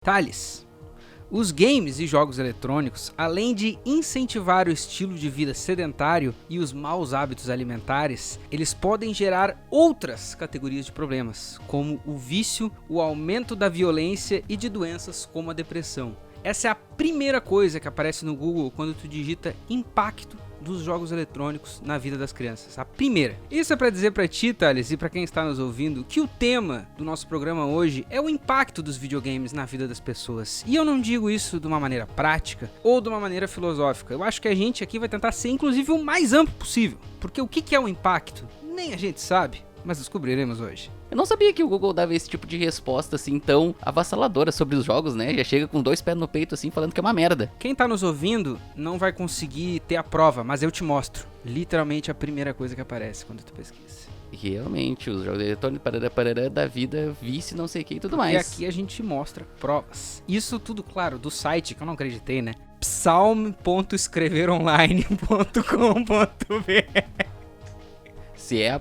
Thales, os games e jogos eletrônicos, além de incentivar o estilo de vida sedentário e os maus hábitos alimentares, eles podem gerar outras categorias de problemas, como o vício, o aumento da violência e de doenças como a depressão. Essa é a primeira coisa que aparece no Google quando tu digita impacto dos jogos eletrônicos na vida das crianças. A primeira. Isso é para dizer para ti, Thales, e para quem está nos ouvindo, que o tema do nosso programa hoje é o impacto dos videogames na vida das pessoas. E eu não digo isso de uma maneira prática ou de uma maneira filosófica. Eu acho que a gente aqui vai tentar ser, inclusive, o mais amplo possível. Porque o que é o impacto? Nem a gente sabe, mas descobriremos hoje. Eu não sabia que o Google dava esse tipo de resposta assim tão avassaladora sobre os jogos, né? Já chega com 2 pés no peito assim falando que é uma merda. Quem tá nos ouvindo não vai conseguir ter a prova, mas eu te mostro. Literalmente a primeira coisa que aparece quando tu pesquisa. Realmente, os jogos eletrônicos parará, da vida, vício, não sei o que e tudo mais. E aqui a gente mostra provas. Isso tudo, claro, do site, que eu não acreditei, né? psalm.escreveronline.com.br. Se é o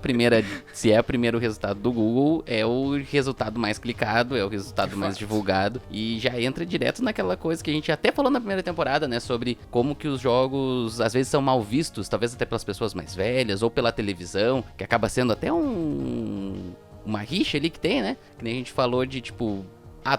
primeiro resultado do Google, é o resultado mais clicado, é o resultado mais divulgado. E já entra direto naquela coisa que a gente até falou na primeira temporada, né? Sobre como que os jogos, às vezes, são mal vistos, talvez até pelas pessoas mais velhas, ou pela televisão, que acaba sendo até uma rixa ali que tem, né? Que nem a gente falou de, tipo...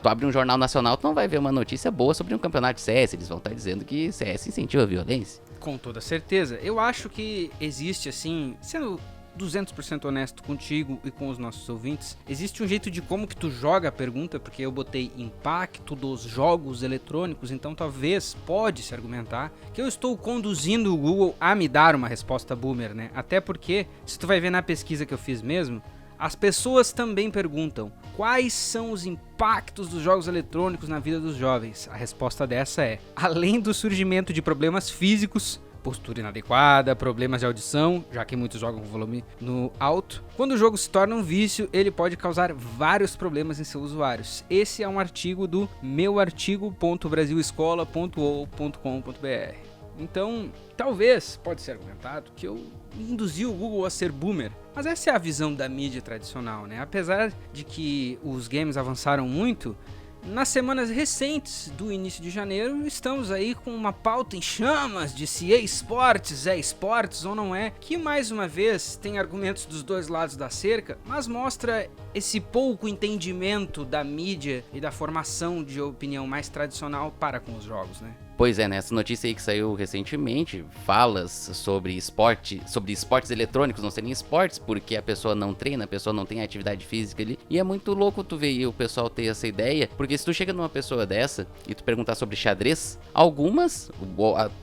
tu abre um jornal nacional, tu não vai ver uma notícia boa sobre um campeonato de CS. Eles vão estar dizendo que CS incentiva a violência. Com toda certeza. Eu acho que existe, assim, sendo 200% honesto contigo e com os nossos ouvintes, existe um jeito de como que tu joga a pergunta, porque eu botei impacto dos jogos eletrônicos, então talvez pode-se argumentar que eu estou conduzindo o Google a me dar uma resposta boomer, né? Até porque, se tu vai ver na pesquisa que eu fiz mesmo, as pessoas também perguntam quais são os impactos dos jogos eletrônicos na vida dos jovens. A resposta dessa é, além do surgimento de problemas físicos, postura inadequada, problemas de audição, já que muitos jogam com volume no alto. Quando o jogo se torna um vício, ele pode causar vários problemas em seus usuários. Esse é um artigo do meuartigo.brasilescola.ou.com.br. Então, talvez, pode ser argumentado, que eu induzi o Google a ser boomer. Mas essa é a visão da mídia tradicional, né? Apesar de que os games avançaram muito, nas semanas recentes do início de janeiro, estamos aí com uma pauta em chamas de se esportes é esportes ou não é, que mais uma vez tem argumentos dos dois lados da cerca, mas mostra esse pouco entendimento da mídia e da formação de opinião mais tradicional para com os jogos, né? Pois é, né? Essa notícia aí que saiu recentemente, falas sobre esportes eletrônicos, não serem esportes, porque a pessoa não treina, a pessoa não tem atividade física ali. E é muito louco tu ver o pessoal ter essa ideia, porque se tu chega numa pessoa dessa e tu perguntar sobre xadrez, algumas,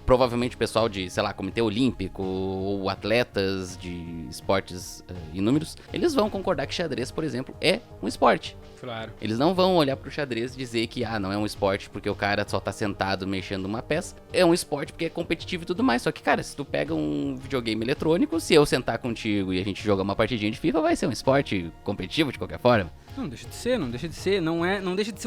provavelmente o pessoal de, sei lá, Comitê Olímpico ou atletas de esportes inúmeros, eles vão concordar que xadrez, por exemplo, é um esporte. Claro. Eles não vão olhar pro xadrez e dizer que, não é um esporte porque o cara só tá sentado mexendo uma peça. É um esporte porque é competitivo e tudo mais. Só que, cara, se tu pega um videogame eletrônico, se eu sentar contigo e a gente jogar uma partidinha de FIFA, vai ser um esporte competitivo de qualquer forma. Não deixa de ser. Não deixa de ser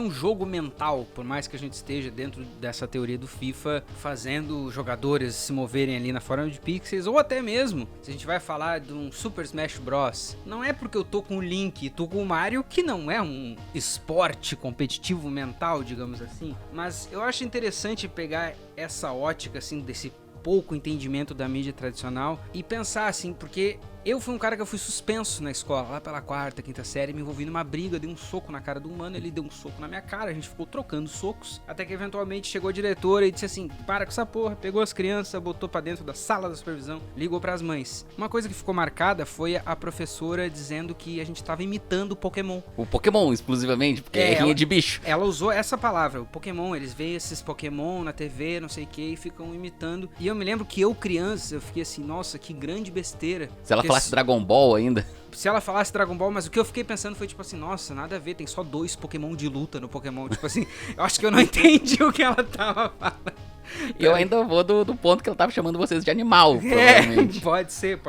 um jogo mental, por mais que a gente esteja dentro dessa teoria do FIFA, fazendo jogadores se moverem ali na forma de pixels, ou até mesmo, se a gente vai falar de um Super Smash Bros. Não é porque eu tô com o Link e tô com o Mario que não é um esporte competitivo mental, digamos assim. Mas eu acho interessante pegar essa ótica, assim, desse pouco entendimento da mídia tradicional e pensar assim, porque eu fui um cara que eu fui suspenso na escola, lá pela 4ª, 5ª série, me envolvi numa briga, dei um soco na cara do humano, ele deu um soco na minha cara, a gente ficou trocando socos, até que eventualmente chegou a diretora e disse assim, para com essa porra, pegou as crianças, botou pra dentro da sala da supervisão, ligou pras mães. Uma coisa que ficou marcada foi a professora dizendo que a gente tava imitando o Pokémon. O Pokémon, exclusivamente, porque é rinha de bicho. Ela usou essa palavra, o Pokémon, eles veem esses Pokémon na TV, não sei o que, e ficam imitando. E eu me lembro que eu, criança, eu fiquei assim, nossa, que grande besteira. Se ela falasse Dragon Ball ainda. Se ela falasse Dragon Ball, mas o que eu fiquei pensando foi tipo assim, nossa, nada a ver, tem só 2 Pokémon de luta no Pokémon. Tipo assim, eu acho que eu não entendi o que ela tava falando. E eu ainda vou do ponto que ela tava chamando vocês de animal, provavelmente. Pode ser.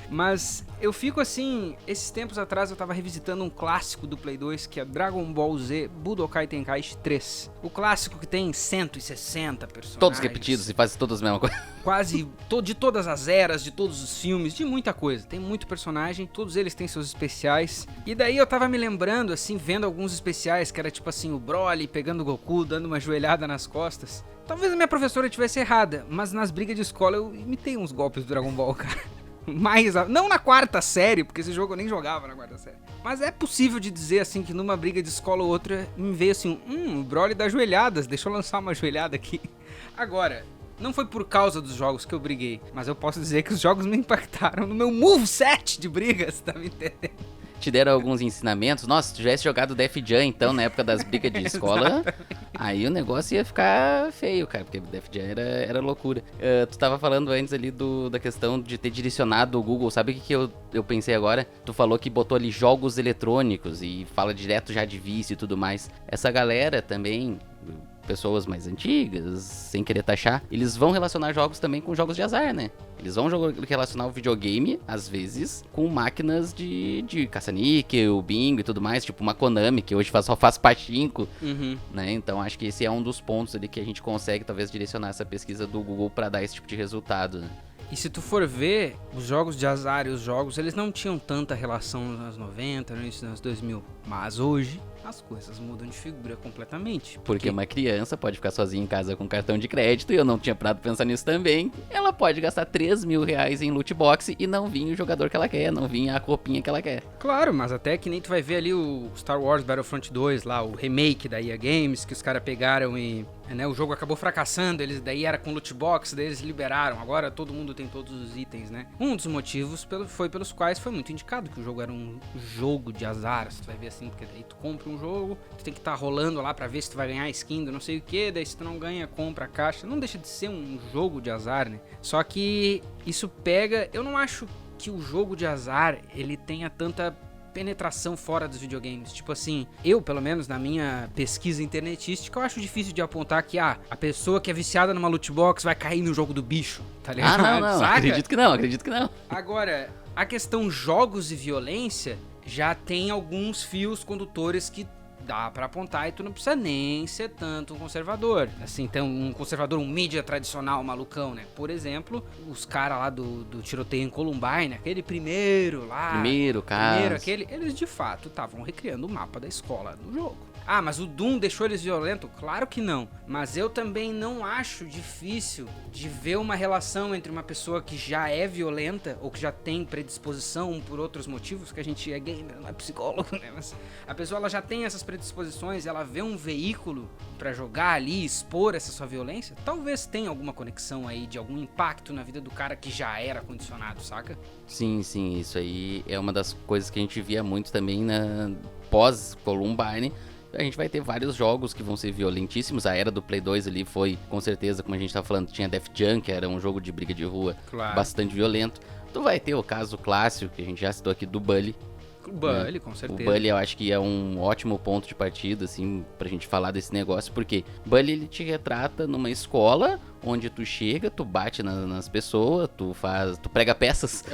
Mas Eu fico assim, esses tempos atrás eu tava revisitando um clássico do Play 2, que é Dragon Ball Z Budokai Tenkaichi 3. O clássico que tem 160 personagens. Todos repetidos e fazem todas a mesma coisa. Quase de todas as eras, de todos os filmes, de muita coisa. Tem muito personagem, todos eles têm seus especiais. E daí eu tava me lembrando, assim, vendo alguns especiais, que era tipo assim, o Broly pegando o Goku, dando uma joelhada nas costas. Talvez a minha professora estivesse errada, mas nas brigas de escola eu imitei uns golpes do Dragon Ball, cara. Não na quarta série, porque esse jogo eu nem jogava na quarta série. Mas é possível de dizer assim que numa briga de escola ou outra me veio assim, o Broly dá joelhadas, deixa eu lançar uma joelhada aqui. Agora, não foi por causa dos jogos que eu briguei, mas eu posso dizer que os jogos me impactaram no meu moveset de brigas, tá me entendendo? Te deram alguns ensinamentos. Nossa, se tu tivesse jogado Def Jam, então, na época das brigas de escola, aí o negócio ia ficar feio, cara, porque Def Jam era loucura. Tu tava falando antes ali da questão de ter direcionado o Google. Sabe o que eu pensei agora? Tu falou que botou ali jogos eletrônicos e fala direto já de vício e tudo mais. Essa galera também, pessoas mais antigas, sem querer taxar, eles vão relacionar jogos também com jogos de azar, né? Eles vão relacionar o videogame, às vezes, com máquinas de caça-níquel, bingo e tudo mais, tipo uma Konami, que hoje só faz pachinko, né? Então acho que esse é um dos pontos ali que a gente consegue, talvez, direcionar essa pesquisa do Google pra dar esse tipo de resultado, né? E se tu for ver, os jogos de azar e os jogos, eles não tinham tanta relação nos anos 90, no início dos anos 2000. Mas hoje, as coisas mudam de figura completamente. Porque uma criança pode ficar sozinha em casa com cartão de crédito, e eu não tinha parado pra pensar nisso também. Ela pode gastar 3 mil reais em loot box e não vir o jogador que ela quer, não vir a roupinha que ela quer. Claro, mas até que nem tu vai ver ali o Star Wars Battlefront 2 lá, o remake da EA Games, que os caras pegaram e... né, o jogo acabou fracassando, daí era com loot box, daí eles liberaram, agora todo mundo tem todos os itens, né? Um dos motivos foi pelos quais foi muito indicado que o jogo era um jogo de azar, tu vai ver assim, porque daí tu compra um jogo, tu tem que estar rolando lá pra ver se tu vai ganhar skin do não sei o que, daí se tu não ganha, compra a caixa, não deixa de ser um jogo de azar, né? Só que isso pega, eu não acho que o jogo de azar, ele tenha tanta penetração fora dos videogames. Tipo assim, eu, pelo menos na minha pesquisa internetística, eu acho difícil de apontar que, a pessoa que é viciada numa loot box vai cair no jogo do bicho, tá ligado? Não, saca? acredito que não. Agora, a questão jogos e violência já tem alguns fios condutores que dá pra apontar e tu não precisa nem ser tanto um conservador. Assim, então um conservador, um mídia tradicional malucão, né? Por exemplo, os caras lá do tiroteio em Columbine, aquele primeiro caso, eles de fato estavam recriando o mapa da escola no jogo. Ah, mas o Doom deixou eles violentos? Claro que não. Mas eu também não acho difícil de ver uma relação entre uma pessoa que já é violenta ou que já tem predisposição por outros motivos, que a gente é gamer, não é psicólogo, né? Mas a pessoa ela já tem essas predisposições, ela vê um veículo pra jogar ali, expor essa sua violência, talvez tenha alguma conexão aí de algum impacto na vida do cara que já era condicionado, saca? Sim, isso aí é uma das coisas que a gente via muito também na pós-Columbine. A gente vai ter vários jogos que vão ser violentíssimos. A era do Play 2 ali foi, com certeza, como a gente tava falando, tinha Def Jam, que era um jogo de briga de rua bastante violento. Tu vai ter o caso clássico, que a gente já citou aqui, do Bully. O Bully, com certeza. O Bully eu acho que é um ótimo ponto de partida, assim, pra gente falar desse negócio, porque Bully ele te retrata numa escola onde tu chega, tu bate nas pessoas, tu prega peças.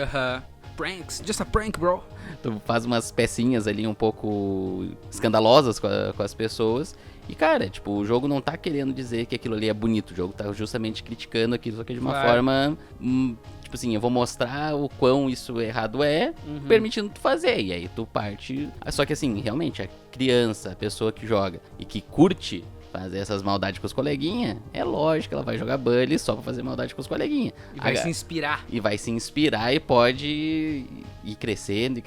Pranks, just a prank, bro. Tu faz umas pecinhas ali um pouco escandalosas com as pessoas. E, cara, tipo, o jogo não tá querendo dizer que aquilo ali é bonito. O jogo tá justamente criticando aquilo, só que de uma forma... tipo assim, eu vou mostrar o quão isso errado é, permitindo tu fazer. E aí tu parte... Só que assim, realmente, a criança, a pessoa que joga e que curte fazer essas maldades com os coleguinhas, é lógico que ela vai jogar Bully só pra fazer maldade com os coleguinhas. E vai se inspirar. E vai se inspirar e pode ir crescendo,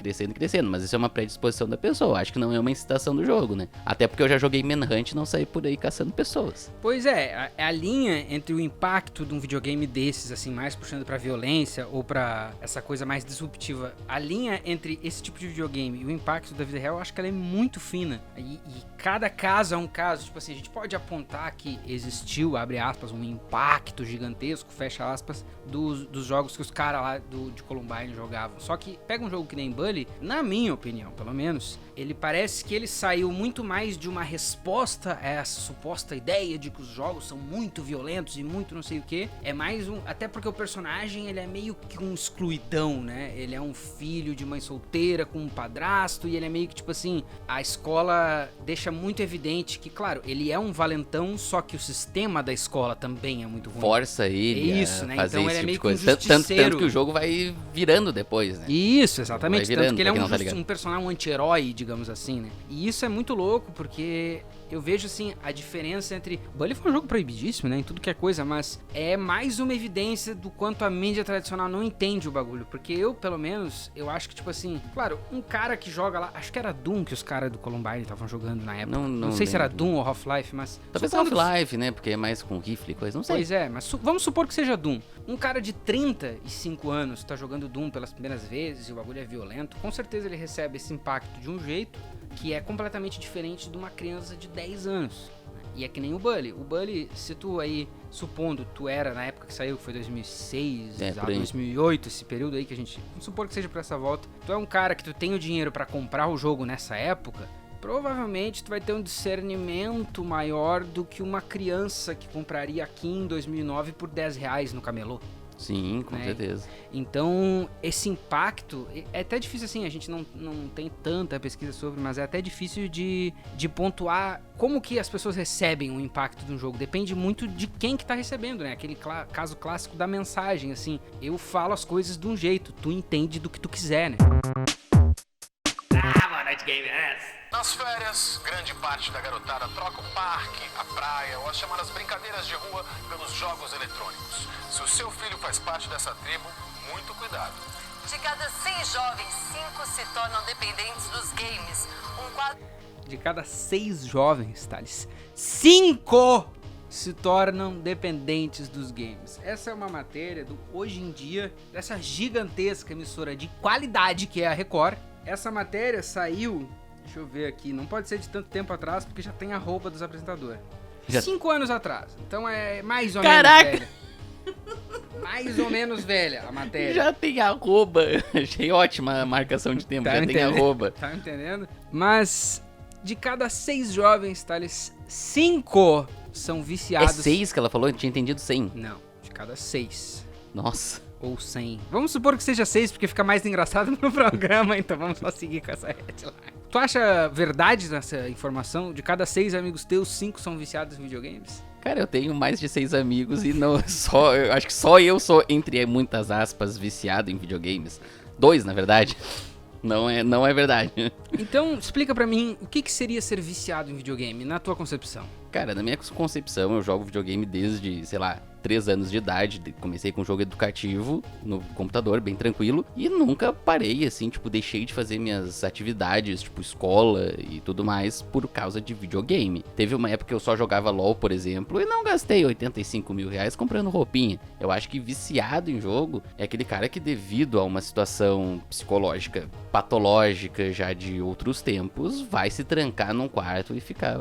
mas isso é uma predisposição da pessoa. Acho que não é uma incitação do jogo, né? Até porque eu já joguei Manhunt e não saí por aí caçando pessoas. Pois é, a linha entre o impacto de um videogame desses, assim, mais puxando pra violência ou pra essa coisa mais disruptiva, a linha entre esse tipo de videogame e o impacto da vida real, eu acho que ela é muito fina. E cada caso é um caso, tipo assim, a gente pode apontar que existiu, abre aspas, um impacto gigantesco, fecha aspas, dos jogos que os caras lá de Columbine jogavam. Só que pega um jogo que nem Bully, na minha opinião, pelo menos, ele parece que ele saiu muito mais de uma resposta a essa suposta ideia de que os jogos são muito violentos e muito não sei o que. É mais um... Até porque o personagem, ele é meio que um excluidão, né? Ele é um filho de mãe solteira com um padrasto e ele é meio que, tipo assim, a escola deixa muito evidente que, claro, ele é um valentão, só que o sistema da escola também é muito ruim. Força ele isso, né? fazer Então esse ele é tipo meio de que um coisa. Tanto justiceiro. que o jogo vai virando depois, né? Isso, exatamente. Vai virando, Tanto que ele é pra quem não tá um personagem, um anti-herói, digamos assim, né? E isso é muito louco, porque eu vejo, assim, a diferença entre... Bully foi um jogo proibidíssimo, né? Em tudo que é coisa, mas é mais uma evidência do quanto a mídia tradicional não entende o bagulho. Porque eu, pelo menos, eu acho que, tipo assim... Claro, um cara que joga lá... Acho que era Doom que os caras do Columbine estavam jogando na época. Não sei se era Doom ou Half-Life, mas... Talvez Half-Life, né? Porque é mais com rifle e coisa, não sei. Pois é, mas vamos supor que seja Doom. Um cara de 35 anos tá jogando Doom pelas primeiras vezes e o bagulho é violento. Com certeza ele recebe esse impacto de um jeito que é completamente diferente de uma criança de 10 anos. E é que nem o Bully. O Bully, se tu aí, supondo, tu era na época que saiu, que foi 2006 a 2008, esse período aí que a gente... Vamos supor que seja pra essa volta. Tu é um cara que tu tem o dinheiro pra comprar o jogo nessa época, provavelmente tu vai ter um discernimento maior do que uma criança que compraria aqui em 2009 por R$10 no camelô. Sim, com certeza. Então, esse impacto... É até difícil, assim, a gente não tem tanta pesquisa sobre, mas é até difícil de pontuar como que as pessoas recebem o impacto de um jogo. Depende muito de quem que tá recebendo, né? Aquele caso clássico da mensagem, assim. Eu falo as coisas de um jeito, tu entende do que tu quiser, né? Boa noite, gamers! Nas férias, grande parte da garotada troca o parque, a praia ou as chamadas brincadeiras de rua pelos jogos eletrônicos. Se o seu filho faz parte dessa tribo, muito cuidado. De cada 100 jovens, 5 se tornam dependentes dos games. De cada 6 jovens, Thales, 5 se tornam dependentes dos games. Essa é uma matéria do Hoje em Dia, dessa gigantesca emissora de qualidade que é a Record. Essa matéria saiu... Deixa eu ver aqui, não pode ser de tanto tempo atrás, porque já tem arroba dos apresentadores. 5 anos atrás, então é mais ou menos velha. Mais ou menos velha a matéria. Já tem arroba, achei ótima a marcação de tempo, já tem arroba. Tá entendendo? Mas de cada 6 jovens, Thales, 5 são viciados... É 6 que ela falou? Eu tinha entendido 100. Não, de cada 6. Nossa. Ou 100. Vamos supor que seja 6, porque fica mais engraçado no programa, então vamos só seguir com essa headline. Tu acha verdade nessa informação? De cada 6 amigos teus, 5 são viciados em videogames? Cara, eu tenho mais de 6 amigos e não só... Eu acho que só eu sou, entre muitas aspas, viciado em videogames. 2, na verdade. Não é verdade. Então, explica pra mim, o que seria ser viciado em videogame, na tua concepção? Cara, na minha concepção, eu jogo videogame desde, sei lá, 3 anos de idade. Comecei com um jogo educativo no computador, bem tranquilo. E nunca parei, assim, tipo, deixei de fazer minhas atividades, tipo, escola e tudo mais, por causa de videogame. Teve uma época que eu só jogava LOL, por exemplo, e não gastei 85 mil reais comprando roupinha. Eu acho que viciado em jogo é aquele cara que, devido a uma situação psicológica patológica já de outros tempos, vai se trancar num quarto e ficar...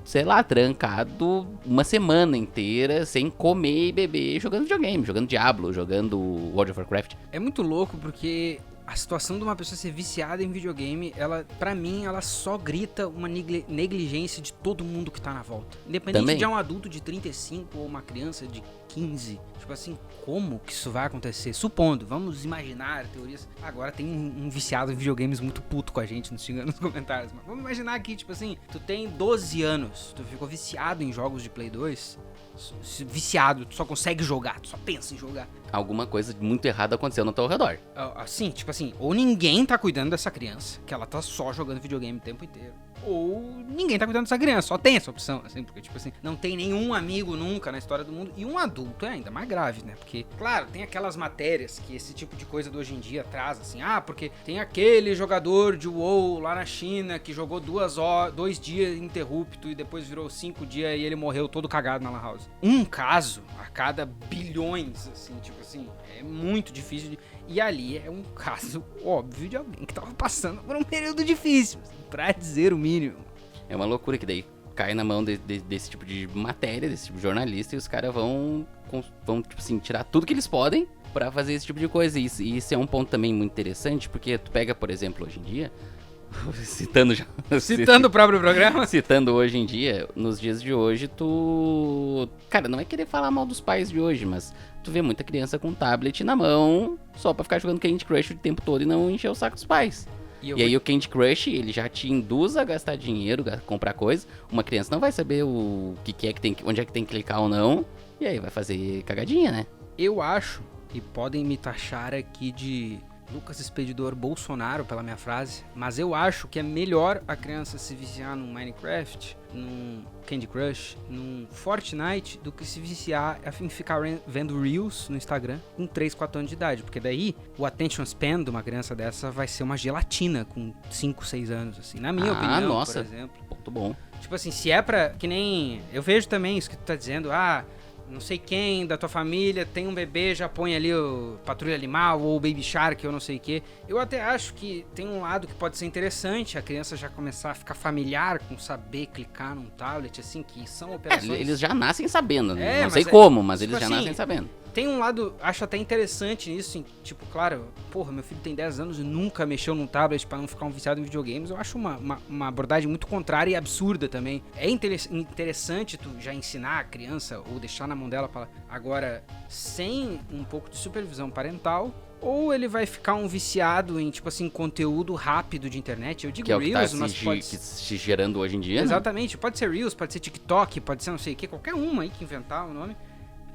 sei lá, trancado uma semana inteira sem comer e beber, jogando videogame, jogando Diablo, jogando World of Warcraft. É muito louco porque a situação de uma pessoa ser viciada em videogame, ela, pra mim, ela só grita uma negligência de todo mundo que tá na volta. Independente Também. de um adulto de 35 ou uma criança de 15. Tipo assim, como que isso vai acontecer? Supondo, vamos imaginar teorias. Agora tem um viciado em videogames muito puto com a gente, nos xingando nos comentários. Mas vamos imaginar aqui, tipo assim, tu tem 12 anos, tu ficou viciado em jogos de Play 2... viciado, tu só consegue jogar, tu só pensa em jogar. Alguma coisa muito errada aconteceu no teu redor. Assim, tipo assim, ou ninguém tá cuidando dessa criança, que ela tá só jogando videogame o tempo inteiro, ou ninguém tá cuidando dessa criança, só tem essa opção, assim, porque, tipo assim, não tem nenhum amigo nunca na história do mundo, e um adulto é ainda mais grave, né, porque, claro, tem aquelas matérias que esse tipo de coisa do Hoje em Dia traz, assim, porque tem aquele jogador de WoW lá na China que jogou 2 dias interrupto e depois virou 5 dias e ele morreu todo cagado na lan house. Um caso a cada bilhões, assim, tipo assim, é muito difícil e ali é um caso óbvio de alguém que tava passando por um período difícil, assim, pra dizer o mínimo. É uma loucura que daí cai na mão desse tipo de matéria, desse tipo de jornalista, e os caras vão, tipo assim, tirar tudo que eles podem pra fazer esse tipo de coisa. E isso é um ponto também muito interessante, porque tu pega, por exemplo, hoje em dia, Citando já. Citando o próprio programa? Citando hoje em dia, nos dias de hoje, tu... Cara, não é querer falar mal dos pais de hoje, mas tu vê muita criança com tablet na mão só pra ficar jogando Candy Crush o tempo todo e não encher o saco dos pais. E aí o Candy Crush, ele já te induz a gastar dinheiro, a comprar coisa. Uma criança não vai saber o que é que tem, onde é que tem que clicar ou não. E aí vai fazer cagadinha, né? Eu acho, e podem me taxar aqui de Lucas Expedidor Bolsonaro pela minha frase, mas eu acho que é melhor a criança se viciar num Minecraft, num Candy Crush, num Fortnite, do que se viciar em ficar vendo Reels no Instagram com 3, 4 anos de idade. Porque daí o attention span de uma criança dessa vai ser uma gelatina com 5, 6 anos, assim, na minha opinião, nossa, por exemplo. Ponto bom. Tipo assim, se é pra... Que nem... Eu vejo também isso que tu tá dizendo, não sei quem da tua família tem um bebê, já põe ali o Patrulha Animal ou o Baby Shark ou não sei o que. Eu até acho que tem um lado que pode ser interessante, a criança já começar a ficar familiar com saber clicar num tablet, assim, que são operações... Eles já nascem sabendo, né? Não mas sei como, mas tipo eles já assim, nascem sabendo. Tem um lado, acho até interessante nisso, tipo, claro, porra, meu filho tem 10 anos e nunca mexeu num tablet pra não ficar um viciado em videogames. Eu acho uma abordagem muito contrária e absurda também. É interessante tu já ensinar a criança ou deixar na mão dela pra... Agora, sem um pouco de supervisão parental, ou ele vai ficar um viciado em, tipo assim, conteúdo rápido de internet. Eu digo que é o Reels, que tá mas pode... se gerando hoje em dia, Exatamente, pode ser Reels, pode ser TikTok, pode ser não sei o que, qualquer uma aí que inventar o nome.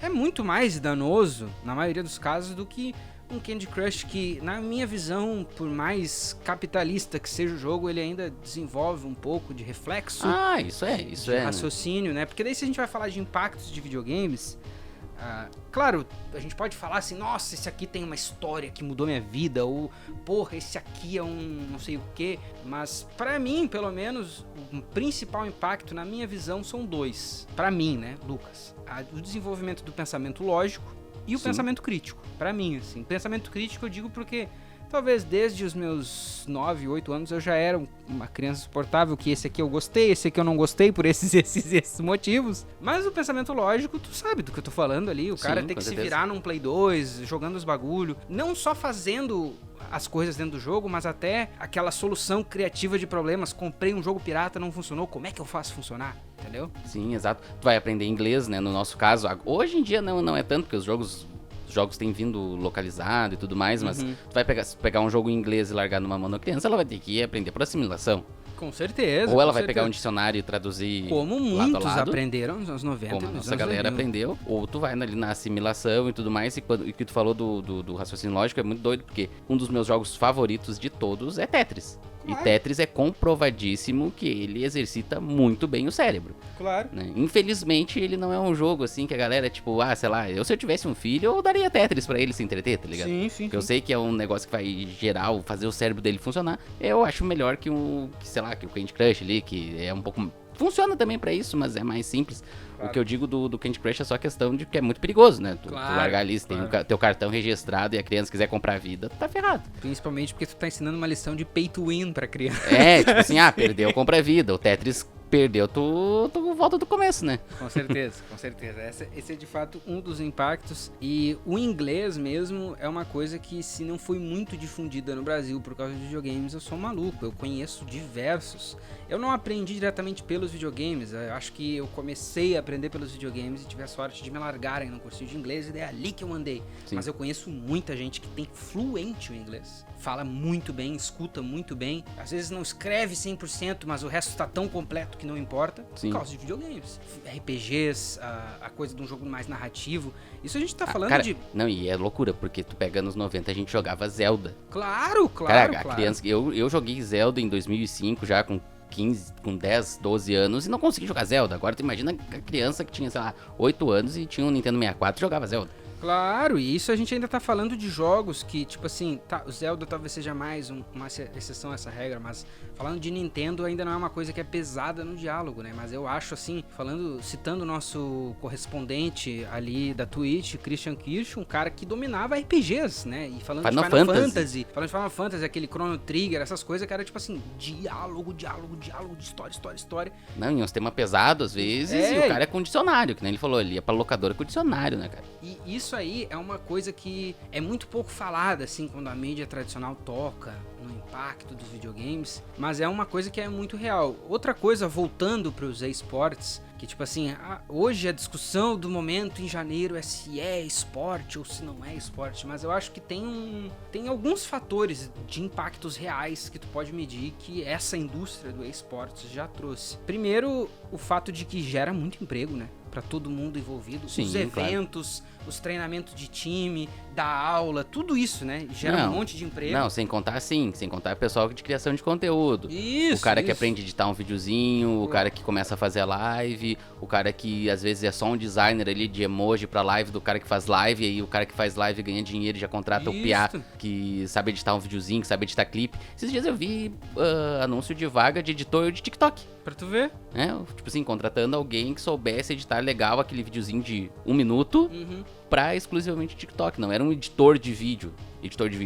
É muito mais danoso, na maioria dos casos, do que um Candy Crush que, na minha visão, por mais capitalista que seja o jogo, ele ainda desenvolve um pouco de reflexo. Isso de raciocínio, né? Porque daí se a gente vai falar de impactos de videogames, claro, a gente pode falar assim, nossa, esse aqui tem uma história que mudou minha vida, ou, porra, esse aqui é um não sei o que, mas pra mim, pelo menos, o principal impacto, na minha visão, são dois. Pra mim, né, Lucas? O desenvolvimento do pensamento lógico e o pensamento crítico. Pra mim, assim, pensamento crítico eu digo porque talvez desde os meus 9, 8 anos eu já era uma criança suportável, que esse aqui eu gostei, esse aqui eu não gostei por esses motivos. Mas o pensamento lógico, tu sabe do que eu tô falando ali. O cara tem que se virar num Play 2, jogando os bagulho. Não só fazendo as coisas dentro do jogo, mas até aquela solução criativa de problemas. Comprei um jogo pirata, não funcionou, como é que eu faço funcionar? Entendeu? Sim, exato. Tu vai aprender inglês, né? No nosso caso, hoje em dia não é tanto, porque os jogos têm vindo localizado e tudo mais, mas tu vai pegar um jogo em inglês e largar numa mão da criança, ela vai ter que aprender por assimilação. Com certeza. Ou ela vai pegar um dicionário e traduzir como lado muitos a lado, aprenderam nos anos 90 como e a nos nossa anos galera 2000. aprendeu, ou tu vai ali na assimilação e tudo mais, e o que tu falou do raciocínio lógico é muito doido, porque um dos meus jogos favoritos de todos é Tetris. E Tetris é comprovadíssimo que ele exercita muito bem o cérebro. Claro. Né? Infelizmente, ele não é um jogo assim que a galera, tipo, sei lá, se eu tivesse um filho, eu daria Tetris pra ele se entreter, tá ligado? Sim. Porque eu sei que é um negócio que vai fazer o cérebro dele funcionar. Eu acho melhor que o Candy Crush ali, que é um pouco... Funciona também pra isso, mas é mais simples. Claro. O que eu digo do Candy Crush é só a questão de que é muito perigoso, né? Tu largar ali, se tem o teu cartão registrado e a criança quiser comprar vida, tu tá ferrado. Principalmente porque tu tá ensinando uma lição de pay to win pra criança. Tipo assim, perdeu, compra vida. O Tetris perdeu, tu volta do começo, né? Com certeza. Esse é de fato um dos impactos. E o inglês mesmo é uma coisa que, se não foi muito difundida no Brasil por causa de videogames, eu sou maluco. Eu conheço diversos. Eu não aprendi diretamente pelos videogames. Eu acho que eu comecei a aprender pelos videogames e tive a sorte de me largarem no cursinho de inglês, e é ali que eu andei. Sim. Mas eu conheço muita gente que tem fluente o inglês. Fala muito bem, escuta muito bem. Às vezes não escreve 100%, mas o resto está tão completo que não importa. Sim. Por causa de videogames. RPGs, a coisa de um jogo mais narrativo. Isso a gente tá falando cara, de... Não, e é loucura, porque tu pega anos 90, a gente jogava Zelda. Claro. Cara, a criança... Eu joguei Zelda em 2005, já com 10, 12 anos, e não consegui jogar Zelda. Agora tu imagina a criança que tinha, sei lá, 8 anos e tinha um Nintendo 64 e jogava Zelda. Claro, e isso a gente ainda tá falando de jogos que, tipo assim, o Zelda talvez seja mais uma exceção a essa regra, mas falando de Nintendo ainda não é uma coisa que é pesada no diálogo, né? Mas eu acho assim, citando o nosso correspondente ali da Twitch, Christian Kirsch, um cara que dominava RPGs, né? E falando de Final Fantasy, falando de Final Fantasy, aquele Chrono Trigger, essas coisas que era tipo assim, diálogo, de história. Não, e uns temas pesados às vezes, e o cara é com dicionário, que nem ele falou, ele ia pra locadora com dicionário, né, cara? E isso isso aí é uma coisa que é muito pouco falada, assim, quando a mídia tradicional toca no impacto dos videogames, mas é uma coisa que é muito real. Outra coisa, voltando para os esportes, que tipo assim, hoje a discussão do momento em janeiro é se é esporte ou se não é esporte, mas eu acho que tem alguns fatores de impactos reais que tu pode medir que essa indústria do esportes já trouxe. Primeiro, o fato de que gera muito emprego, né? Pra todo mundo envolvido, Sim, os eventos, claro. Os treinamentos de time, da aula, tudo isso, né? Gera um monte de emprego. Não, sem contar o pessoal de criação de conteúdo. Isso, o cara que aprende a editar um videozinho, o cara que começa a fazer a live, o cara que às vezes é só um designer ali de emoji pra live do cara que faz live, e aí o cara que faz live ganha dinheiro e já contrata o PA que sabe editar um videozinho, que sabe editar clipe. Esses dias eu vi anúncio de vaga de editor de TikTok. Pra tu ver. Tipo assim, contratando alguém que soubesse editar legal aquele videozinho de 1 minuto pra exclusivamente TikTok. Não era um editor de vídeo. Editor de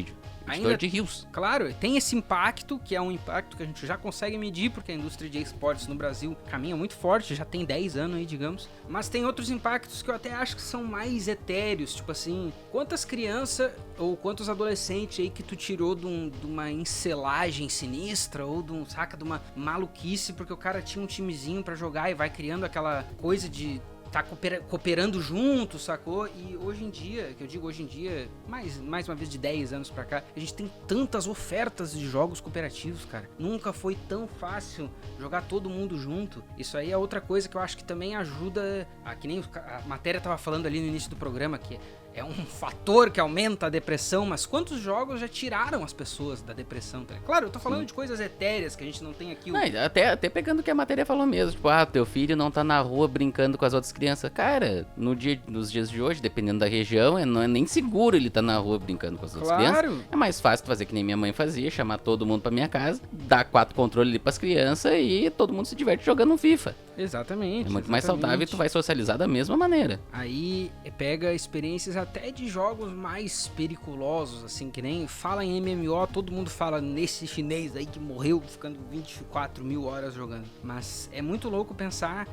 rios. Claro, tem esse impacto, que é um impacto que a gente já consegue medir, porque a indústria de esportes no Brasil caminha muito forte, já tem 10 anos aí, digamos. Mas tem outros impactos que eu até acho que são mais etéreos, tipo assim, quantas crianças ou quantos adolescentes aí que tu tirou de uma encelagem sinistra, ou de uma maluquice, porque o cara tinha um timezinho pra jogar e vai criando aquela coisa de tá cooperando junto, sacou? E hoje em dia, que eu digo hoje em dia, mais uma vez de 10 anos pra cá, a gente tem tantas ofertas de jogos cooperativos, cara. Nunca foi tão fácil jogar todo mundo junto. Isso aí é outra coisa que eu acho que também ajuda, que nem a matéria tava falando ali no início do programa, que é um fator que aumenta a depressão, mas quantos jogos já tiraram as pessoas da depressão? Tá? Claro, eu tô falando de coisas etéreas que a gente não tem aqui. Até pegando o que a matéria falou mesmo, tipo, teu filho não tá na rua brincando com as outras crianças. Cara, nos dias de hoje, dependendo da região, não é nem seguro ele tá na rua brincando com as outras crianças. É mais fácil fazer que nem minha mãe fazia, chamar todo mundo pra minha casa, dar 4 controles ali pras crianças e todo mundo se diverte jogando um FIFA. Exatamente. É muito mais saudável e tu vai socializar da mesma maneira. Aí pega experiências até de jogos mais periculosos, assim, que nem fala em MMO, todo mundo fala nesse chinês aí que morreu ficando 24 mil horas jogando. Mas é muito louco pensar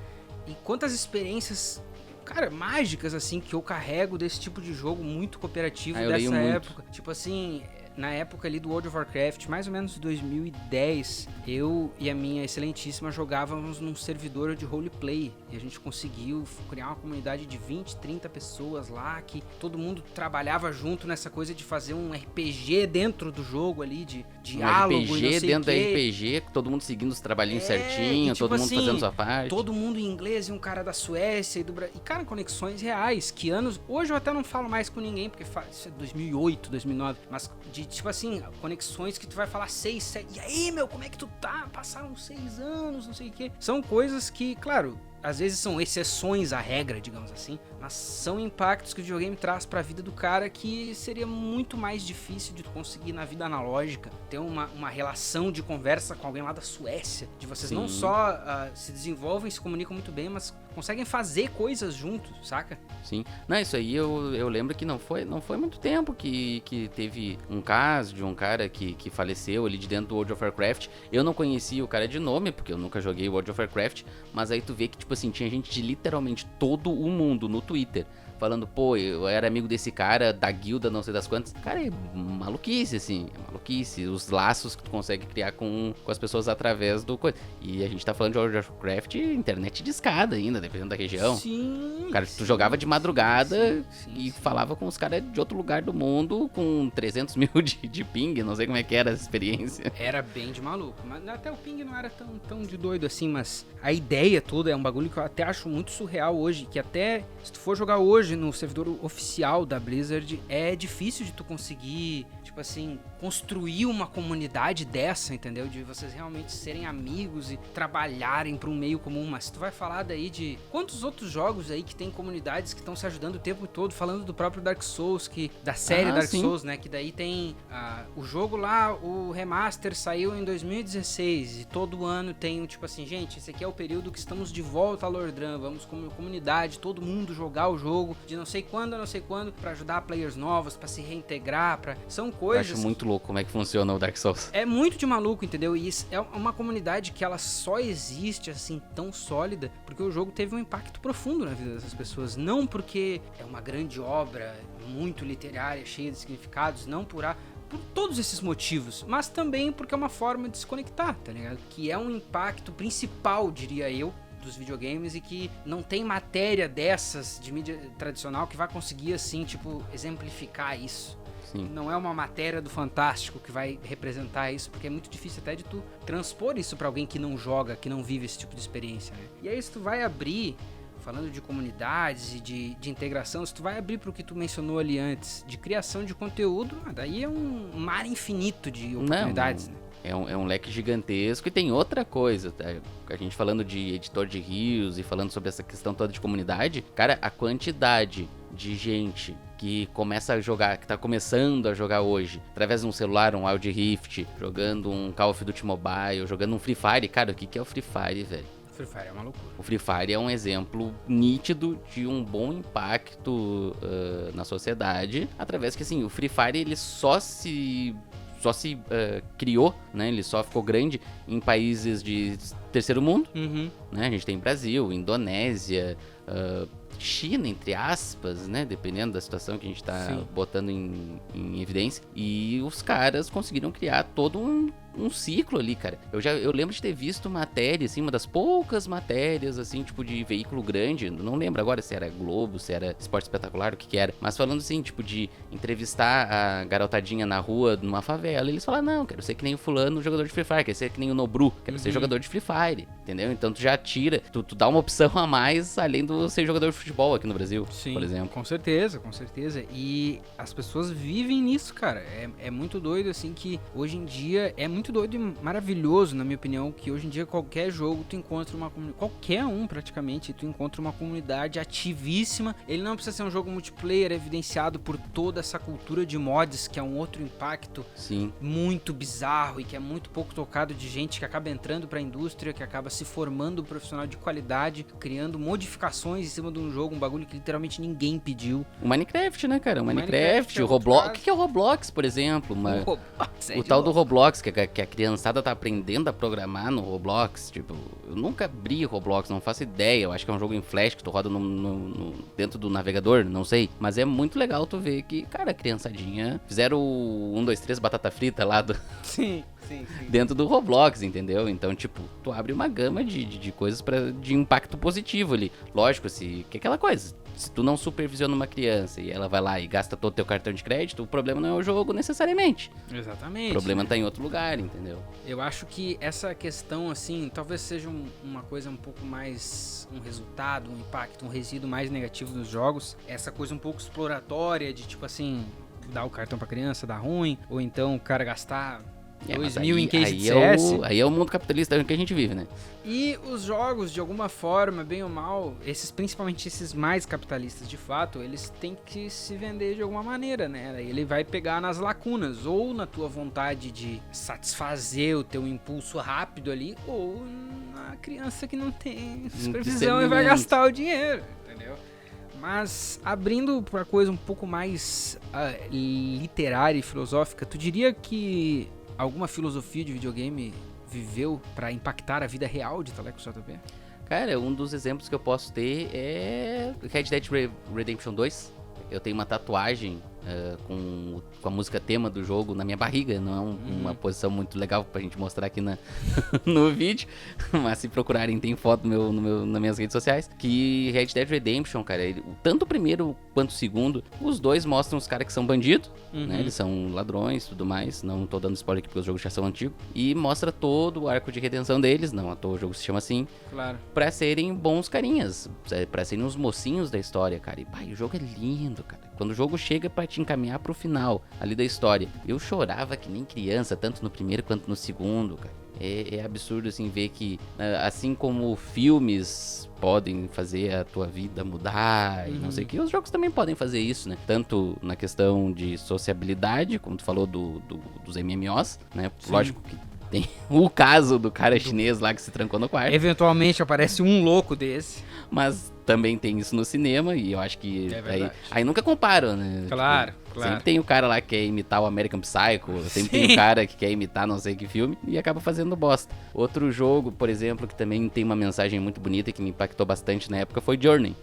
em quantas experiências, cara, mágicas, assim, que eu carrego desse tipo de jogo muito cooperativo dessa época. Tipo assim, na época ali do World of Warcraft, mais ou menos 2010, eu e a minha excelentíssima jogávamos num servidor de roleplay e a gente conseguiu criar uma comunidade de 20, 30 pessoas lá, que todo mundo trabalhava junto nessa coisa de fazer um RPG dentro do jogo ali, de diálogo, RPG e não sei dentro do RPG, todo mundo seguindo os trabalhinhos certinho, tipo todo mundo assim, fazendo sua parte. Todo mundo em inglês e um cara da Suécia e do Brasil. E, cara, conexões reais, que anos... Hoje eu até não falo mais com ninguém, porque isso é 2008, 2009, mas tipo assim, conexões que tu vai falar 6, 7... E aí, meu, como é que tu tá? Passaram 6 anos, não sei o quê. São coisas que, claro, às vezes são exceções à regra, digamos assim, mas são impactos que o videogame traz pra vida do cara que seria muito mais difícil de tu conseguir na vida analógica. Ter uma relação de conversa com alguém lá da Suécia, de vocês não só se desenvolvem, se comunicam muito bem, mas conseguem fazer coisas juntos, saca? Sim. Não, isso aí eu lembro que não foi muito tempo que teve um caso de um cara que faleceu ali de dentro do World of Warcraft. Eu não conhecia o cara de nome, porque eu nunca joguei World of Warcraft, mas aí tu vê que, tipo assim, tinha gente de literalmente todo o mundo no Twitter falando, pô, eu era amigo desse cara da guilda, não sei das quantas. Cara, é maluquice, assim, é maluquice. Os laços que tu consegue criar com as pessoas através do coisa. E a gente tá falando de World of Warcraft, internet de escada ainda, dependendo da região. Sim. Cara, tu jogava de madrugada e falava com os caras de outro lugar do mundo com 300 mil de ping, não sei como é que era essa experiência. Era bem de maluco, mas até o ping não era tão de doido assim, mas a ideia toda é um bagulho que eu até acho muito surreal hoje, que até se tu for jogar hoje no servidor oficial da Blizzard, é difícil de tu conseguir, tipo assim, construir uma comunidade dessa, entendeu? De vocês realmente serem amigos e trabalharem para um meio comum. Mas tu vai falar daí de quantos outros jogos aí que tem comunidades que estão se ajudando o tempo todo, falando do próprio Dark Souls, da série Dark Souls, né? Que daí tem o jogo lá, o remaster saiu em 2016 e todo ano tem, tipo assim, gente, esse aqui é o período que estamos de volta a Lordran, vamos como comunidade, todo mundo jogar o jogo jogo de não sei quando a não sei quando pra ajudar players novos, pra se reintegrar, são Eu coisas... acho muito louco como é que funciona o Dark Souls. É muito de maluco, entendeu? E isso é uma comunidade que ela só existe assim tão sólida porque o jogo teve um impacto profundo na vida dessas pessoas. Não porque é uma grande obra, muito literária, cheia de significados, não por todos esses motivos, mas também porque é uma forma de se conectar, tá ligado? Que é um impacto principal, diria eu, dos videogames, e que não tem matéria dessas de mídia tradicional que vai conseguir, assim, tipo, exemplificar isso. Sim. Não é uma matéria do Fantástico que vai representar isso, porque é muito difícil até de tu transpor isso pra alguém que não joga, que não vive esse tipo de experiência, né? E aí se tu vai abrir, falando de comunidades e de integração, se tu vai abrir pro que tu mencionou ali antes, de criação de conteúdo, daí é um mar infinito de oportunidades, né? É um leque gigantesco. E tem outra coisa, tá? A gente falando de editor de rios e falando sobre essa questão toda de comunidade, cara, a quantidade de gente que começa a jogar, que tá começando a jogar hoje, através de um celular, um Wild Rift, jogando um Call of Duty Mobile, jogando um Free Fire. Cara, o que é o Free Fire, velho? Free Fire é uma loucura. O Free Fire é um exemplo nítido de um bom impacto na sociedade, através que, assim, o Free Fire, ele só se criou, né? Ele só ficou grande em países de terceiro mundo, né? A gente tem Brasil, Indonésia, China, entre aspas, né? Dependendo da situação que a gente tá botando em evidência. E os caras conseguiram criar todo um ciclo ali, cara. Eu lembro de ter visto matéria, assim, uma das poucas matérias, assim, tipo, de veículo grande. Não lembro agora se era Globo, se era Esporte Espetacular, o que era. Mas falando, assim, tipo, de entrevistar a garotadinha na rua, numa favela. Eles falaram, não, quero ser que nem o fulano, jogador de Free Fire. Quero ser que nem o Nobru, quero ser jogador de Free Fire. Entendeu? Então tu já tira, tu dá uma opção a mais, além do ser jogador de futebol aqui no Brasil, por exemplo. Com certeza, com certeza. E as pessoas vivem nisso, cara. É muito doido, assim, que hoje em dia é muito doido e maravilhoso, na minha opinião, que hoje em dia qualquer jogo tu encontra uma comunidade, qualquer um praticamente, tu encontra uma comunidade ativíssima. Ele não precisa ser um jogo multiplayer evidenciado por toda essa cultura de mods, que é um outro impacto muito bizarro e que é muito pouco tocado, de gente que acaba entrando pra indústria, que acaba se formando um profissional de qualidade, criando modificações em cima de um jogo, um bagulho que literalmente ninguém pediu. O Minecraft, né, cara? O Minecraft, o Roblox. O que é o Roblox, por exemplo? O tal do Roblox, que a criançada tá aprendendo a programar no Roblox. Tipo, eu nunca abri Roblox, não faço ideia. Eu acho que é um jogo em Flash que tu roda dentro do navegador, não sei. Mas é muito legal tu ver que, cara, a criançadinha fizeram o 1, 2, 3 batata frita lá Sim. dentro do Roblox, entendeu? Então, tipo, tu abre uma gama de coisas de impacto positivo ali. Lógico, que é aquela coisa. Se tu não supervisiona uma criança e ela vai lá e gasta todo o teu cartão de crédito, o problema não é o jogo necessariamente. Exatamente. O problema tá em outro lugar, entendeu? Eu acho que essa questão, assim, talvez seja uma coisa um pouco mais, um resultado, um impacto, um resíduo mais negativo dos jogos. Essa coisa um pouco exploratória de, tipo assim, dar o cartão pra criança, dar ruim, ou então o cara gastar 2.000 em case de CS. Aí é o mundo capitalista que a gente vive, né? E os jogos, de alguma forma, bem ou mal, principalmente esses mais capitalistas de fato, eles têm que se vender de alguma maneira, né? Aí ele vai pegar nas lacunas, ou na tua vontade de satisfazer o teu impulso rápido ali, ou na criança que não tem supervisão e vai gastar o dinheiro, entendeu? Mas abrindo para coisa um pouco mais literária e filosófica, tu diria que alguma filosofia de videogame viveu pra impactar a vida real de Taleco JP? Cara, um dos exemplos que eu posso ter é Red Dead Redemption 2. Eu tenho uma tatuagem com a música tema do jogo na minha barriga. Não é uma posição muito legal pra gente mostrar aqui no vídeo, mas se procurarem tem foto nas minhas redes sociais. Que Red Dead Redemption, cara, tanto o primeiro quanto o segundo, os dois mostram os caras que são bandidos, né? Eles são ladrões e tudo mais. Não tô dando spoiler aqui porque os jogos já são antigos. E mostra todo o arco de redenção deles, não à toa o jogo se chama assim. Claro. Pra serem bons carinhas, pra serem os mocinhos da história, cara. E pai, o jogo é lindo, cara. Quando o jogo chega pra te encaminhar pro final ali da história, eu chorava que nem criança, tanto no primeiro quanto no segundo, cara. É absurdo, assim, ver que, assim como filmes podem fazer a tua vida mudar e não sei o que, os jogos também podem fazer isso, né? Tanto na questão de sociabilidade, como tu falou dos MMOs, né? Sim. Lógico que Tem o caso do cara chinês lá que se trancou no quarto. Eventualmente aparece um louco desse. Mas também tem isso no cinema e eu acho que É verdade. aí nunca comparam, né? Claro, Tipo, claro. Sempre tem o cara lá que quer imitar o American Psycho, sempre tem o cara que quer imitar não sei que filme e acaba fazendo bosta. Outro jogo, por exemplo, que também tem uma mensagem muito bonita e que me impactou bastante na época foi Journey.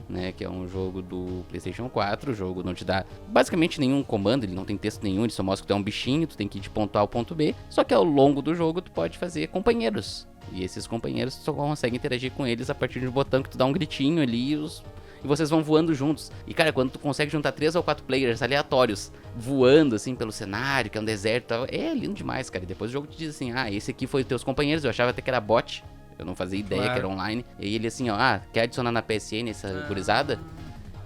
Né, que é um jogo do PlayStation 4, o jogo não te dá basicamente nenhum comando, ele não tem texto nenhum, ele só mostra que tu é um bichinho, tu tem que ir de ponto A ao ponto B, só que ao longo do jogo tu pode fazer companheiros, e esses companheiros tu só consegue interagir com eles a partir de um botão que tu dá um gritinho ali e vocês vão voando juntos. E cara, quando tu consegue juntar 3 ou 4 players aleatórios voando assim pelo cenário, que é um deserto e tal, é lindo demais, cara. E depois o jogo te diz assim, esse aqui foi os teus companheiros, eu achava até que era bot. Eu não fazia ideia que era online. E ele assim, quer adicionar na PSN essa gurizada?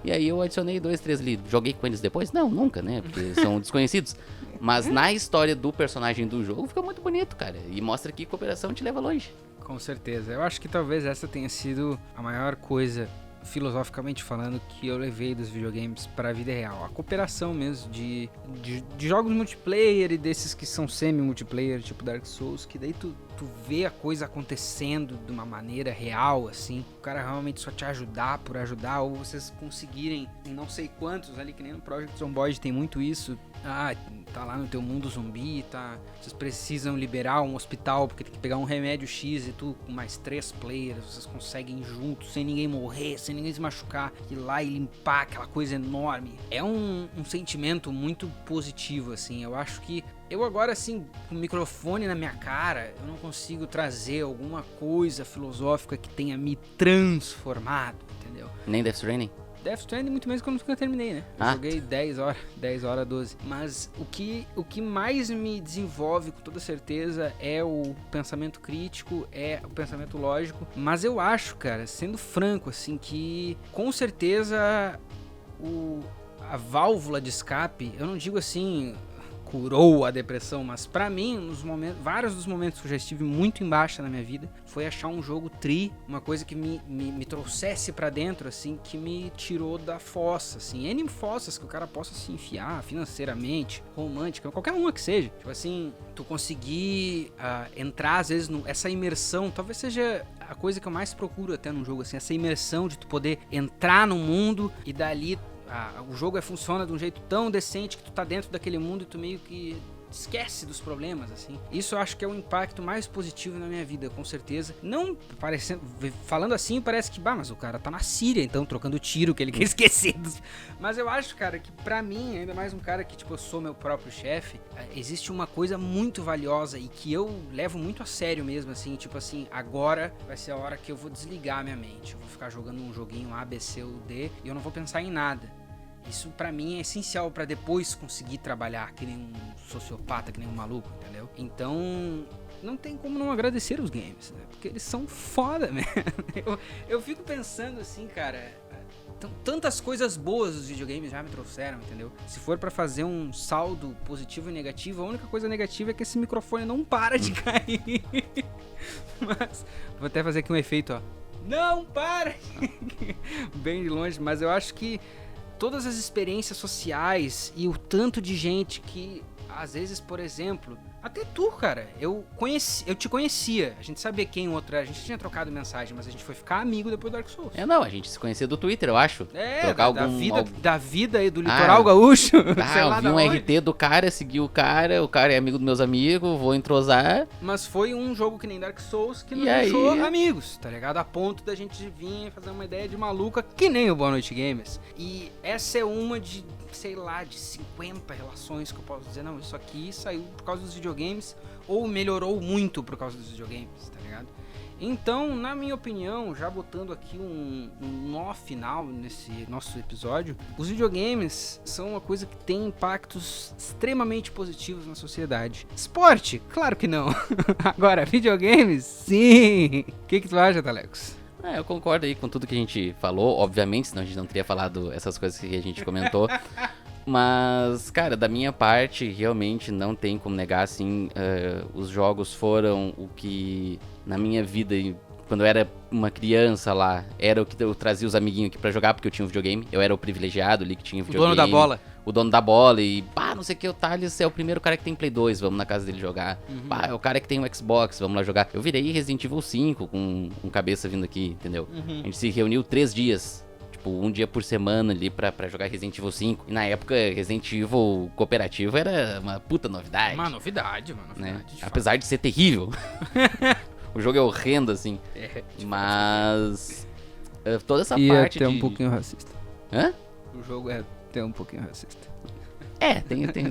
E aí eu adicionei 2, 3 ali. Joguei com eles depois? Não, nunca, né? Porque são desconhecidos. Mas na história do personagem do jogo fica muito bonito, cara. E mostra que cooperação te leva longe. Com certeza. Eu acho que talvez essa tenha sido a maior coisa, filosoficamente falando, que eu levei dos videogames pra vida real. A cooperação mesmo de jogos multiplayer e desses que são semi-multiplayer, tipo Dark Souls, que daí tu vê a coisa acontecendo de uma maneira real, assim. O cara realmente só te ajudar por ajudar, ou vocês conseguirem em não sei quantos ali, que nem no Project Zomboid tem muito isso. Tá lá no teu mundo zumbi, vocês precisam liberar um hospital porque tem que pegar um remédio X e tu com mais 3 players, vocês conseguem juntos, sem ninguém morrer, sem ninguém se machucar, ir lá e limpar aquela coisa enorme. É um sentimento muito positivo, assim. Eu acho que eu agora, assim, com o microfone na minha cara, eu não consigo trazer alguma coisa filosófica que tenha me transformado, entendeu? Nem Death Stranding? Death Stranding muito menos que eu nunca terminei, né? Eu joguei 10 horas, 12. Mas o que mais me desenvolve, com toda certeza, é o pensamento crítico, é o pensamento lógico. Mas eu acho, cara, sendo franco, assim, que com certeza a válvula de escape, eu não digo assim, curou a depressão, mas pra mim, vários dos momentos que eu já estive muito embaixo na minha vida, foi achar um jogo uma coisa que me trouxesse pra dentro, assim, que me tirou da fossa, assim, N fossas que o cara possa se enfiar financeiramente, romântica, qualquer uma que seja. Tipo assim, tu conseguir entrar, às vezes, essa imersão, talvez seja a coisa que eu mais procuro até num jogo, assim, essa imersão de tu poder entrar no mundo e dali o jogo funciona de um jeito tão decente que tu tá dentro daquele mundo e tu meio que esquece dos problemas, assim. Isso eu acho que é o impacto mais positivo na minha vida, com certeza. Não parecendo, falando assim, parece que, mas o cara tá na Síria, então, trocando tiro, que ele quer esquecer dos... Mas eu acho, cara, que pra mim, ainda mais um cara que, tipo, eu sou meu próprio chefe, existe uma coisa muito valiosa e que eu levo muito a sério mesmo, assim, tipo assim, agora vai ser a hora que eu vou desligar a minha mente. Eu vou ficar jogando um joguinho A, B, C ou D e eu não vou pensar em nada. Isso pra mim é essencial pra depois conseguir trabalhar que nem um sociopata, que nem um maluco, entendeu? Então, não tem como não agradecer os games, né? Porque eles são foda, né? Eu fico pensando assim, cara, tantas coisas boas os videogames já me trouxeram, entendeu? Se for pra fazer um saldo positivo e negativo, a única coisa negativa é que esse microfone não para de cair. Mas, vou até fazer aqui um efeito, ó. Não para! Bem de longe, mas eu acho que todas as experiências sociais e o tanto de gente que, às vezes, por exemplo, até tu, cara, eu te conhecia, a gente sabia quem o outro era, a gente tinha trocado mensagem, mas a gente foi ficar amigo depois do Dark Souls. Não, a gente se conhecia do Twitter, eu acho. Trocar da vida aí do litoral gaúcho. Sei lá, eu vi um RT do cara, segui o cara é amigo dos meus amigos, vou entrosar. Mas foi um jogo que nem Dark Souls que nos deixou amigos, tá ligado? A ponto da gente vir fazer uma ideia de maluca que nem o Boa Noite Gamers. E essa é uma de, sei lá, de 50 relações que eu posso dizer, não, isso aqui saiu por causa dos videogames ou melhorou muito por causa dos videogames, tá ligado? Então, na minha opinião, já botando aqui um nó final nesse nosso episódio, os videogames são uma coisa que tem impactos extremamente positivos na sociedade. Esporte? Claro que não. Agora, videogames? Sim! O que tu acha, Talecos? Eu concordo aí com tudo que a gente falou, obviamente, senão a gente não teria falado essas coisas que a gente comentou. Mas, cara, da minha parte, realmente não tem como negar, assim, os jogos foram o que, na minha vida, quando eu era uma criança lá, era o que eu trazia os amiguinhos aqui pra jogar, porque eu tinha um videogame, eu era o privilegiado ali que tinha videogame. O dono da bola. o dono da bola e, não sei o que, o Thales é o primeiro cara que tem Play 2, vamos na casa dele jogar. É o cara que tem um Xbox, vamos lá jogar. Eu virei Resident Evil 5 com um cabeça vindo aqui, entendeu? A gente se reuniu 3 dias. Tipo, um dia por semana ali pra jogar Resident Evil 5. E na época, Resident Evil cooperativo era uma puta novidade. Uma novidade, né? Apesar de ser terrível. O jogo é horrendo, assim. Mas toda essa parte até um pouquinho racista. Hã? O jogo é até um pouquinho racista.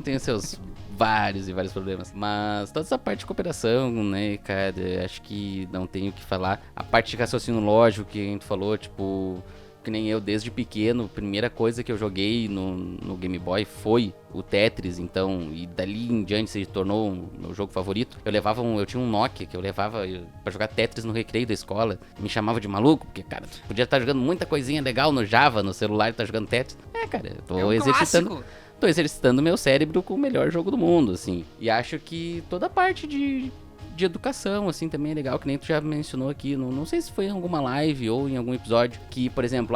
Tem os seus vários problemas. Mas toda essa parte de cooperação, né, cara, acho que não tenho o que falar. A parte de raciocínio lógico que a gente falou, tipo... Que nem eu, desde pequeno, a primeira coisa que eu joguei no Game Boy foi o Tetris, então, e dali em diante se tornou o meu jogo favorito. Eu tinha um Nokia que eu levava pra jogar Tetris no recreio da escola, me chamava de maluco, porque, cara, tu podia estar jogando muita coisinha legal no Java, no celular, e tá jogando Tetris. Cara, eu tô tô exercitando meu cérebro com o melhor jogo do mundo, assim. E acho que toda a parte de educação, assim, também é legal, que nem tu já mencionou aqui, não sei se foi em alguma live ou em algum episódio, que, por exemplo,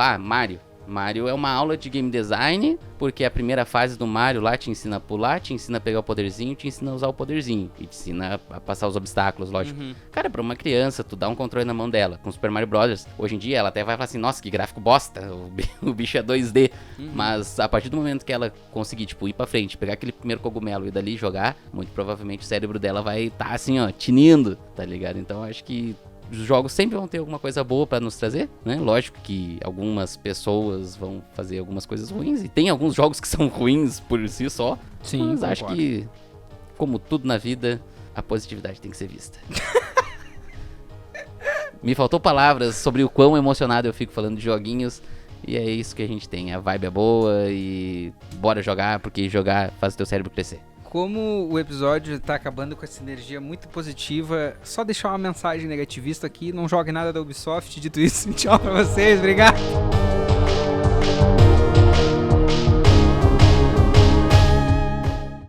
Mario é uma aula de game design, porque a primeira fase do Mario lá te ensina a pular, te ensina a pegar o poderzinho, te ensina a usar o poderzinho, e te ensina a passar os obstáculos, lógico. Cara, pra uma criança, tu dá um controle na mão dela, com Super Mario Bros. Hoje em dia, ela até vai falar assim, nossa, que gráfico bosta, o bicho é 2D, mas a partir do momento que ela conseguir, tipo, ir pra frente, pegar aquele primeiro cogumelo e dali jogar, muito provavelmente o cérebro dela vai estar assim, ó, tinindo, tá ligado? Então, acho que os jogos sempre vão ter alguma coisa boa pra nos trazer, né? Lógico que algumas pessoas vão fazer algumas coisas ruins, e tem alguns jogos que são ruins por si só. Sim, mas acho que, como tudo na vida, a positividade tem que ser vista. Me faltou palavras sobre o quão emocionado eu fico falando de joguinhos, e é isso que a gente tem. A vibe é boa e bora jogar, porque jogar faz o teu cérebro crescer. Como o episódio tá acabando com essa energia muito positiva, só deixar uma mensagem negativista aqui, não jogue nada da Ubisoft. Dito isso, tchau pra vocês, obrigado!